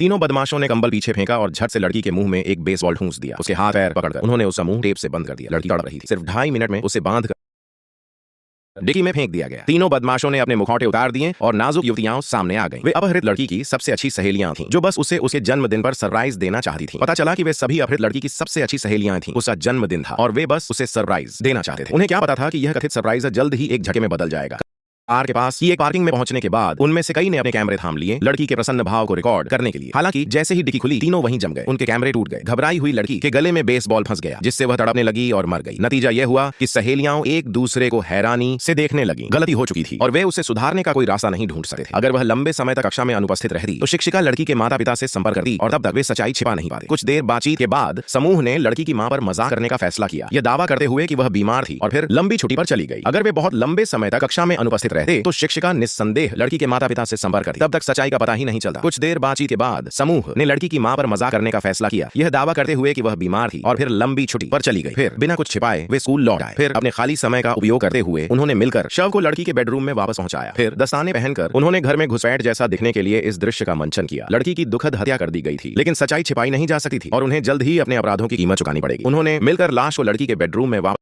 तीनों बदमाशों ने कंबल पीछे फेंका और झट से लड़की के मुंह में एक बेसबॉल ठूंस दिया। उसके हाथ पैर पकड़कर उन्होंने उसका मुंह टेप से बंद कर दिया। लड़की तड़प रही थी। सिर्फ 2.5 मिनट में उसे बांध कर डिक्की में फेंक दिया गया। तीनों बदमाशों ने अपने मुखौटे उतार दिए और नाजुक युवतियां सामने आ गईं। वे अपहृत लड़की की सबसे अच्छी सहेलियां थीं, जो बस उसे उसके जन्मदिन पर सरप्राइज देना चाहती थीं। पता चला कि वे सभी अपहृत लड़की की सबसे अच्छी सहेलियां थीं। उसका जन्मदिन था और वे बस उसे सरप्राइज देना चाहते थे। उन्हें क्या पता था कि यह कथित सरप्राइज जल्द ही एक झटके में बदल जाएगा। कार के पास की एक पार्किंग में पहुंचने के बाद उनमें से कई ने अपने कैमरे थाम लिए लड़की के प्रसन्न भाव को रिकॉर्ड करने के लिए। हालांकि जैसे ही डिक्की खुली, तीनों वहीं जम गए। उनके कैमरे टूट गए। घबराई हुई लड़की के गले में बेसबॉल फंस गया, जिससे वह तड़पने लगी और मर गई। नतीजा यह हुआ कि सहेलियां एक दूसरे को हैरानी से देखने लगी। गलती हो चुकी थी और वे उसे सुधारने का कोई रास्ता नहीं ढूंढ सकते थे। अगर वह लंबे समय तक कक्षा में अनुपस्थित रहती तो शिक्षिका लड़की के माता पिता से संपर्क करती और तब तक वे सच्चाई छिपा नहीं पाते। कुछ देर बातचीत के बाद समूह ने लड़की की मां पर मजाक करने का फैसला किया, यह दावा करते हुए कि वह बीमार थी और फिर लंबी छुट्टी पर चली गई। अगर वे बहुत लंबे समय तक कक्षा में अनुपस्थित रहते तो शिक्षिका निस्संदेह लड़की के माता पिता से संपर्क करती। तब तक सच्चाई का पता ही नहीं चलता। कुछ देर बातचीत के बाद समूह ने लड़की की मां पर मजाक करने का फैसला किया, यह दावा करते हुए कि वह बीमार थी और फिर लंबी छुट्टी पर चली गई। फिर बिना कुछ छिपाए वे स्कूल लौट आए। फिर अपने खाली समय का उपयोग करते हुए उन्होंने मिलकर शव को लड़की के बेडरूम में वापस पहुंचाया। फिर दस्ताने पहनकर उन्होंने घर में घुसपैठ जैसा दिखने के लिए इस दृश्य का मंचन किया। लड़की की दुखद हत्या कर दी गई थी, लेकिन सच्चाई छिपाई नहीं जा सकती थी और उन्हें जल्द ही अपने अपराधों की कीमत चुकानी पड़ेगी। उन्होंने मिलकर लाश को लड़की के बेडरूम में